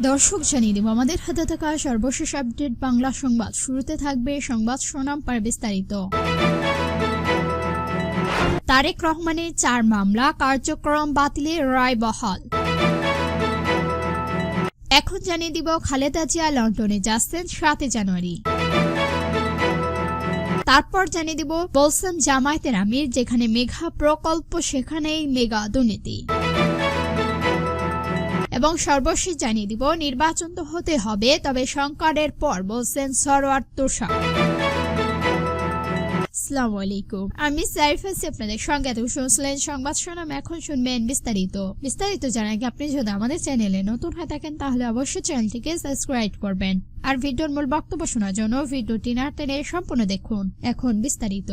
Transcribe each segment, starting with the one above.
দর্শক জানিয়ে দেব আমাদের হাতে থাকা সর্বশেষ আপডেট বাংলা সংবাদ। শুরুতে থাকবে সংবাদ শিরোনাম পর বিস্তারিত। তারেক রহমানের 4 মামলা কার্যক্রম বাতিলের রায় বহাল। এখন জানিয়ে দিব খালেদা জিয়া লন্ডনে যাচ্ছেন 7 জানুয়ারি। তারপর জানিয়ে দিব বলছেন জামায়াতের আমির যেখানে মেগা প্রকল্প সেখানেই মেগা দুর্নীতি। এবং সর্বশেষ জানিয়ে দিব নির্বাচন তো হতে হবে, তবে সংকটের পর বলছেন সরওয়ার তুষার। আসসালামু আলাইকুম, আমি সাইফা আপনাদের সঙ্গে শুনছিলেন সংবাদ শিরোনাম। এখন শুনবেন বিস্তারিত জানার আগে আপনি যদি আমাদের চ্যানেলে নতুন হয়ে থাকেন তাহলে অবশ্যই চ্যানেলটিকে সাবস্ক্রাইব করবেন আর ভিডিওর মূল বক্তব্য শোনার জন্য ভিডিওটি না টেনে সম্পূর্ণ দেখুন। এখন বিস্তারিত।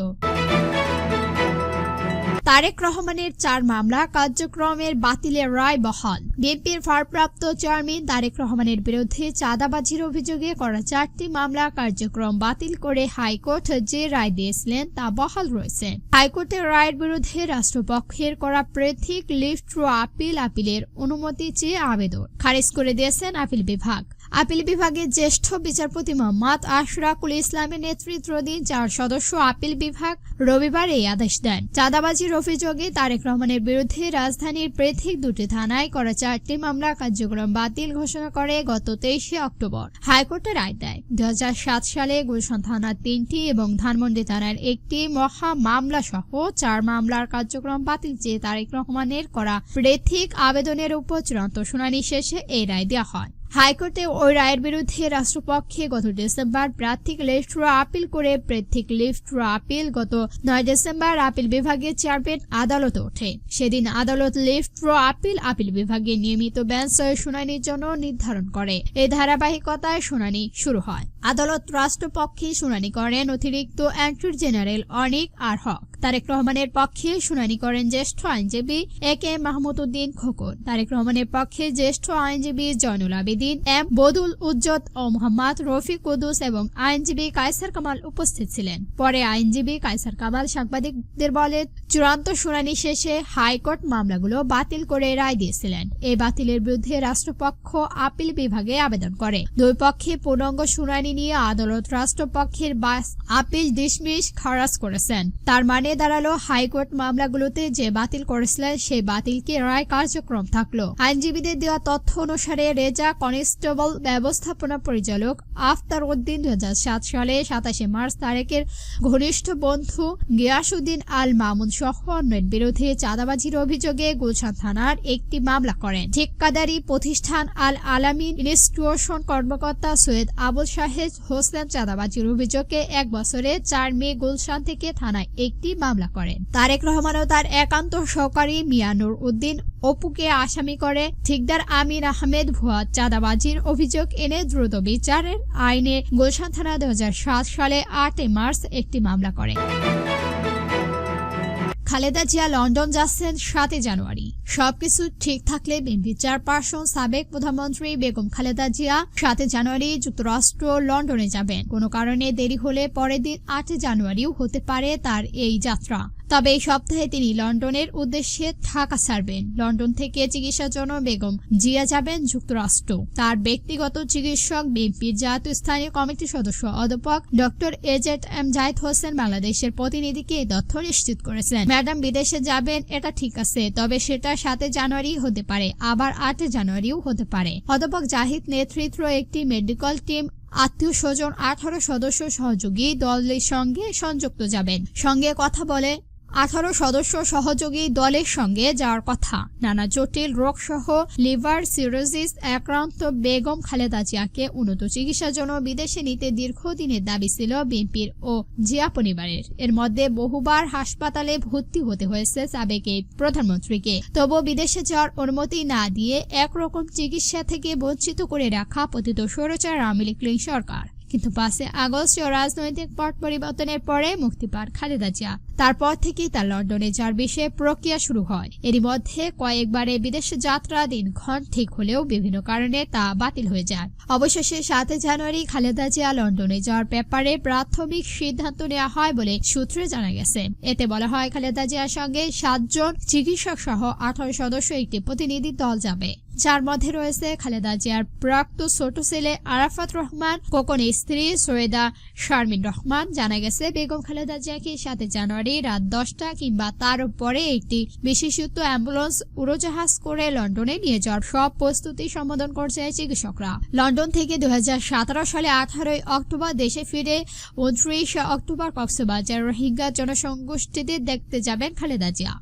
তারেক রহমানের 4 মামলা কার্যক্রমের বাতিলের রায় বহাল। বিএনপির ভারপ্রাপ্ত চেয়ারম্যান তারেক রহমানের বিরুদ্ধে চাঁদাবাজির অভিযোগে করা 4টি মামলা কার্যক্রম বাতিল করে হাইকোর্ট যে রায় দিয়েছিলেন তা বহাল রয়েছে। হাইকোর্টের রায়ের বিরুদ্ধে রাষ্ট্রপক্ষের করা পৃথক লিস্ট টু আপিলের অনুমতি চেয়ে আবেদন খারিজ করে দিয়েছেন আপিল বিভাগ। আপিল বিভাগের জ্যেষ্ঠ বিচারপতি মোহাম্মদ আশরাকুল ইসলামের নেতৃত্বাধীন 4 সদস্য আপিল বিভাগ রবিবার এই আদেশ দেন। চাঁদাবাজির অভিযোগে তারেক রহমানের বিরুদ্ধে রাজধানীর পৃথক 2টি থানায় করা 4টি মামলা কার্যক্রম বাতিল ঘোষণা করে গত 23 অক্টোবর হাইকোর্টের রায় দেয়। 2007 সালে গুলশান থানার 3টি এবং ধানমন্ডি থানার 1টি মহা মামলা সহ 4 মামলার কার্যক্রম বাতিল চেয়ে তারেক রহমানের করা পৃথক আবেদনের উপর চূড়ান্ত শুনানি শেষে এই রায় দেওয়া হয়। হাইকোর্টে ওই রায়ের বিরুদ্ধে রাষ্ট্রপক্ষে গত ডিসেম্বর প্রার্থিক লিস্ট আপিল করে পৃথক লিস্ট আপিল গত 9 ডিসেম্বর আপিল বিভাগের চেয়ারম্যান আদালতে ওঠে। সেদিন আদালত লিস্ট আপিল বিভাগের নিয়মিত বেঞ্চ শুনানির জন্য নির্ধারণ করে। এই ধারাবাহিকতায় শুনানি শুরু হয়। আদালত রাষ্ট্রপক্ষে শুনানি করেন অতিরিক্ত অ্যাটর্নি জেনারেল অনিক আর হক। তারেক রহমানের পক্ষে শুনানি করেন জ্যেষ্ঠ আইনজীবী AK মাহমুদ উদ্দিন খোকন। তারেক রহমানের পক্ষে জ্যেষ্ঠ আইনজীবী জয়নুল আবেদিন M বদুল উজ্জত ও মোহাম্মদ রফিক কুদ্দুস এবং আইনজীবী কায়সার কামাল উপস্থিত ছিলেন। পরে আইনজীবী কায়সার কামাল সাংবাদিকদের বলেন, চূড়ান্ত শুনানি শেষে হাইকোর্ট মামলাগুলো বাতিল করে রায় দিয়েছিলেন। এই বাতিলের বিরুদ্ধে রাষ্ট্রপক্ষ আপিল বিভাগে আবেদন করে। দুই পক্ষে পূর্ণাঙ্গ শুনানি নিয়ে আদালত রাষ্ট্রপক্ষের আপিল ডিসমিস খারাজ করেছেন। তার মানে দাঁড়ালো হাইকোর্ট মামলাগুলোতে যে বাতিল করেছিলেন সেই বাতিলকে রায় কার্যক্রম থাকলো। আইনজীবীদের দেওয়া তথ্য অনুসারে রেজা কনস্টেবল ব্যবস্থাপনা পরিচালক আফতার উদ্দিন 2007 সালে 27 মার্চ তারেকের ঘনিষ্ঠ বন্ধু গিয়াসউদ্দিন আল মামুন সহ অন্যের বিরুদ্ধে চাঁদাবাজির অভিযোগে গুলশান থানার একটি মামলা করেন। ঠিকাদারি প্রতিষ্ঠান আল আলামিন ইনস্টিটিউশন কর্মকর্তা সৈয়দ আবুল শাহেদ হোসেন চাঁদাবাজির অভিযোগে 1 বছরে 4 মে গুলশান থেকে থানায় একটি মামলা করেন। তারেক রহমান ও তার একান্ত সহকারী মিয়ানুর উদ্দিন অপুকে আসামি করে ঠিকদার আমির আহমেদ ভুয়া চাঁদাবাজির অভিযোগ এনে দ্রুত বিচারের আইনে গুলশান থানা 2007 সালে 8 মার্চ একটি মামলা করে। খালেদা জিয়া লন্ডন যাচ্ছেন 7 জানুয়ারি। সবকিছু ঠিক থাকলে বিএনপি চেয়ারপারসন সাবেক প্রধানমন্ত্রী বেগম খালেদা জিয়া 7 জানুয়ারি যুক্তরাষ্ট্র লন্ডনে যাবেন। কোনো কারণে দেরি হলে পরের দিন 8 জানুয়ারিও হতে পারে তার এই যাত্রা। তবে এই সপ্তাহে তিনি লন্ডনের উদ্দেশ্যে ঢাকা ছাড়বেন। লন্ডন থেকে চিকিৎসার জন্য বেগম জিয়া যাবেন যুক্তরাষ্ট্র। তার ব্যক্তিগত চিকিৎসক বিএনপির জাতীয় স্থানীয় কমিটির সদস্য অধ্যাপক ডক্টর AZM জাহিদ হোসেন বাংলাদেশের প্রতিনিধিকে এই তথ্য নিশ্চিত করেছেন। ম্যাডাম বিদেশে যাবেন এটা ঠিক আছে, তবে সেটা 7 জানুয়ারি হতে পারে, আবার 8 জানুয়ারিও হতে পারে। অধ্যাপক জাহিদ নেতৃত্ব একটি মেডিকেল টিম আত্মীয় স্বজন 18 সদস্য সহযোগী দলের সঙ্গে সংযুক্ত যাবেন। সঙ্গে কথা বলে 18 সদস্য সহযোগী দলের সঙ্গে যাওয়ার কথা। নানা জটিল রোগ সহ লিভার সিরোসিস আক্রান্ত বেগম খালেদা জিয়াকে উন্নত চিকিৎসার জন্য বিদেশে নিতে দীর্ঘদিনের দাবি ছিল বিএনপির ও জিয়া পরিবারের। এর মধ্যে বহুবার হাসপাতালে ভর্তি হতে হয়েছে সাবেক এই প্রধানমন্ত্রীকে। তবুও বিদেশে যাওয়ার অনুমতি না দিয়ে একরকম চিকিৎসা থেকে বঞ্চিত করে রাখা পতিত স্বৈরাচার আওয়ামী লীগ সরকার। কিন্তু 5 আগস্ট রাজনৈতিক পট পরিবর্তনের পরে মুক্তি পান খালেদা জিয়া। তারপর থেকেই তার লন্ডনে যাওয়ার বিষয়ে প্রক্রিয়া শুরু হয়। এরই মধ্যে কয়েকবারে বিদেশে যাত্রা দিনক্ষণ ঠিক হলেও বিভিন্ন কারণে তা বাতিল হয়ে যায়। অবশেষে 7 জানুয়ারি খালেদা জিয়া লন্ডনে যাওয়ার ব্যাপারে প্রাথমিক সিদ্ধান্ত নেওয়া হয় বলে সূত্রে জানা গেছে। এতে বলা হয় খালেদা জিয়ার সঙ্গে 7 জন চিকিৎসক সহ 18 সদস্য একটি প্রতিনিধি দল যাবে। যার মধ্যে রয়েছে খালেদা জিয়ার প্রাক্ত ছোট ছেলে আরাফাত রহমান, খোকনের স্ত্রী সৈয়দা শারমিন রহমান। জানা গেছে বেগম খালেদা জিয়াকে 7 জানুয়ারি রাত 10টা কিংবা তার পরে একটি বিশেষায়িত অ্যাম্বুলেন্স উড়োজাহাজ করে লন্ডনে নিয়ে যাওয়ার সব প্রস্তুতি সম্পাদন করছে চিকিৎসকরা। লন্ডন থেকে 2017 সালে 18 অক্টোবর দেশে ফিরে 29 অক্টোবর কক্সবাজার রোহিঙ্গা জনসংগোষ্ঠীদের দেখতে যাবেন খালেদা জিয়া।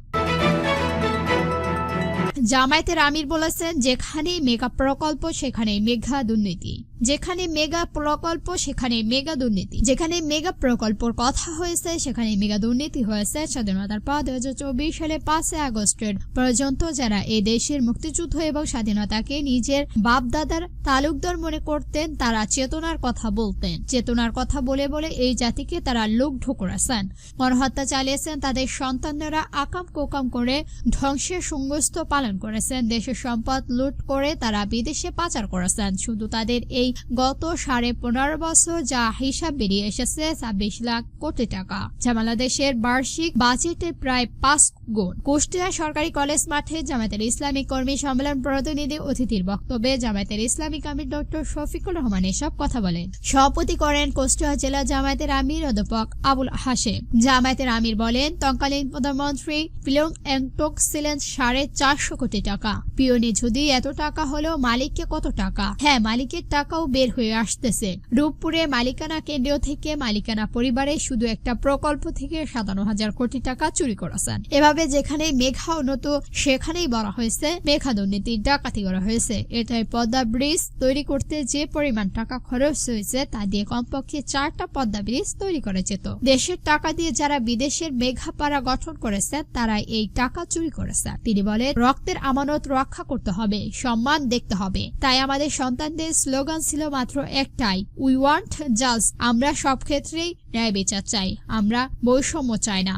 জামায়াতের আমির বলেছেন, যেখানে মেগা প্রকল্প সেখানে মেগা দুর্নীতি, যেখানে মেগা প্রকল্প সেখানে মেগা দুর্নীতি, যেখানে মেগা প্রকল্পর কথা হয়েছে সেখানে মেগা দুর্নীতি হয়েছে। স্বাধীনতার পর 2024 সালে 5 আগস্টের পর্যন্ত যারা এই দেশের মুক্তিযুদ্ধ এবং স্বাধীনতাকে নিজের বাপদাদার তালুকদার মনে করতেন তারা চেতনার কথা বলতেন। চেতনার কথা বলে বলে এই জাতিকে তারা লুণ্ঠ করেছেন, গণহত্যা চালিয়েছেন, তাদের সন্তানেরা আকাম কোকাম করে ধ্বংসের সংঘর্ষ পালন করেছেন, দেশের সম্পদ লুট করে তারা বিদেশে পাচার করেছেন। শুধু তাদের এই গত 15.5 বছর যা হিসাব বেরিয়ে এসেছে 26 লাখ কোটি টাকা, যা বাংলাদেশের বার্ষিক বাজেটে প্রায় 5 গুণ। কুষ্টিয়া সরকারি কলেজ মাঠে জামায়াতের ইসলামী কর্মী সম্মেলন প্রতিনিধি অতিথির বক্তব্যে জামায়াতের ইসলামিক আমির ডক্টর শফিকুর রহমান এসব কথা বলেন। সভাপতি করেন কুষ্টিয়া জেলা জামায়াতের আমির অধ্যাপক আবুল হাশেম। জামায়াতের আমির বলেন, তৎকালীন প্রধানমন্ত্রী পিলং এংটক ছিলেন 450 কোটি টাকা। পিওনে যদি এত টাকা হলো মালিককে কত টাকা? হ্যাঁ, মালিকের টাকাও বের হয়ে আসতেছে। রূপপুরে মালিকানা কেন্দ্র থেকে মালিকানা পরিবারে শুধু একটা প্রকল্প থেকে 57,000 কোটি টাকা চুরি করেছেন। এভাবে যেখানে মেঘা উন্নত সেখানেই বলা হয়েছে মেঘা দুর্নীতি, ডাকাতি করা হয়েছে। এটাই পদ্মা ব্রিজ তৈরি করতে যে পরিমাণ টাকা খরচ হয়েছে তা দিয়ে কমপক্ষে 4টা পদ্মা ব্রিজ তৈরি করা যেত। দেশের টাকা দিয়ে যারা বিদেশের মেঘাপাড়া গঠন করেছে তারা এই টাকা চুরি করেছে। তিনি বলেন, রক্তের আমানত রক্ষা করতে হবে, সম্মান দেখতে হবে। তাই আমাদের সন্তানদের স্লোগান ছিল মাত্র একটাই, উই ওয়ান্ট জাস্ট। আমরা সব ক্ষেত্রেই ন্যায় বিচার চাই, আমরা বৈষম্য চাই না।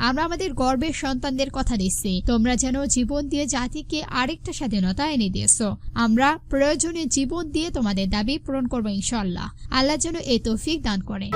আমরা আমাদের গর্বের সন্তানদের কথা দিচ্ছি, তোমরা যেন জীবন দিয়ে জাতিকে আরেকটা স্বাধীনতা এনে দিয়েছো। আমরা প্রয়োজনে জীবন দিয়ে তোমাদের দাবি পূরণ করবো ইনশাআল্লাহ। আল্লাহ যেন এই তৌফিক দান করে।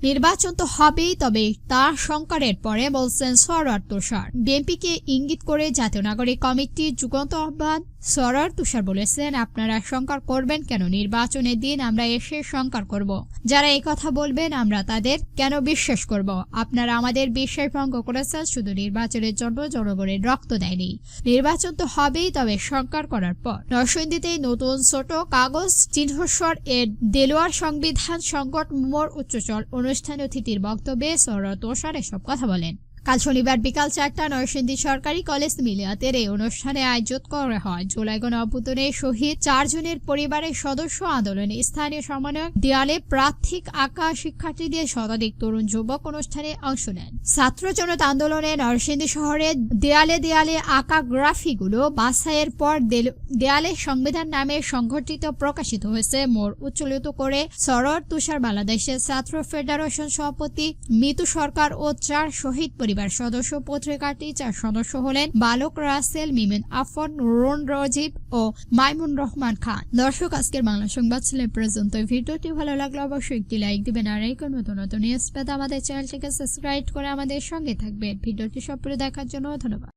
নির্বাচন তো হবেই, তবে তা সংকটের পরে বলছেন সরোয়ার তুষার। বিএনপিকে ইঙ্গিত করে জাতীয় নাগরিক কমিটির যুগান্ত আহ্বান সরোয়ার তুষার বলেছেন, আপনারা সংকার করবেন কেন? নির্বাচনের দিন আমরা এসে সংকার করব। যারা এই কথা বলবেন আমরা তাদের কেন বিশ্বাস করব? আপনারা আমাদের বিশ্বাস ভঙ্গ করেছেন, শুধু নির্বাচনের জন্য জনগণের রক্ত দেয়নি। নির্বাচন তো হবেই, তবে সংকার করার পর। নরসিংদীতে নতুন ছোট কাগজ চিহ্নস্বর এর দেলোয়ার সংবিধান সংকট মোড় উচ্চচল অনুষ্ঠানে অতিথির বক্তব্যে সরোয়ার তুষার এসব কথা বলেন। কাল শনিবার বিকাল 4টা নরসিংদী সরকারি কলেজ মিলিয়াতের এই অনুষ্ঠানে আয়োজন করা হয়। জুলাই গণ অভ্যুত্থানে শহীদ 4 জনের পরিবারের সদস্য আন্দোলনে স্থানীয় সমন্বয়ক দেয়ালে প্রার্থিক আঁকা শিক্ষার্থীদের শতাধিক তরুণ যুবক অনুষ্ঠানে অংশ নেন। ছাত্র জনতা আন্দোলনে নরসিংদী শহরে দেয়ালে দেয়ালে আঁকা গ্রাফিগুলো বাছাইয়ের পর দেয়ালে সংবিধান নামে সংগঠিত প্রকাশিত হয়েছে। মোড় উচ্চালিত করে সরোয়ার তুষার বাংলাদেশের ছাত্র ফেডারেশন সভাপতি মিতু সরকার ও 4 শহীদ সদস্য। পত্রিকাটি 4 সদস্য হলেন বালক রাসেল, মিমেন আফন, রুন রজিব ও মাইমুন রহমান খান। দর্শক, আজকের বাংলা সংবাদ ছিল পর্যন্ত। ভিডিওটি ভালো লাগলে অবশ্যই একটি লাইক দিবেন আর এই নতুন নতুন নিউজ পেতে আমাদের চ্যানেলটিকে সাবস্ক্রাইব করে আমাদের সঙ্গে থাকবেন। ভিডিওটি সম্পূর্ণ দেখার জন্য ধন্যবাদ।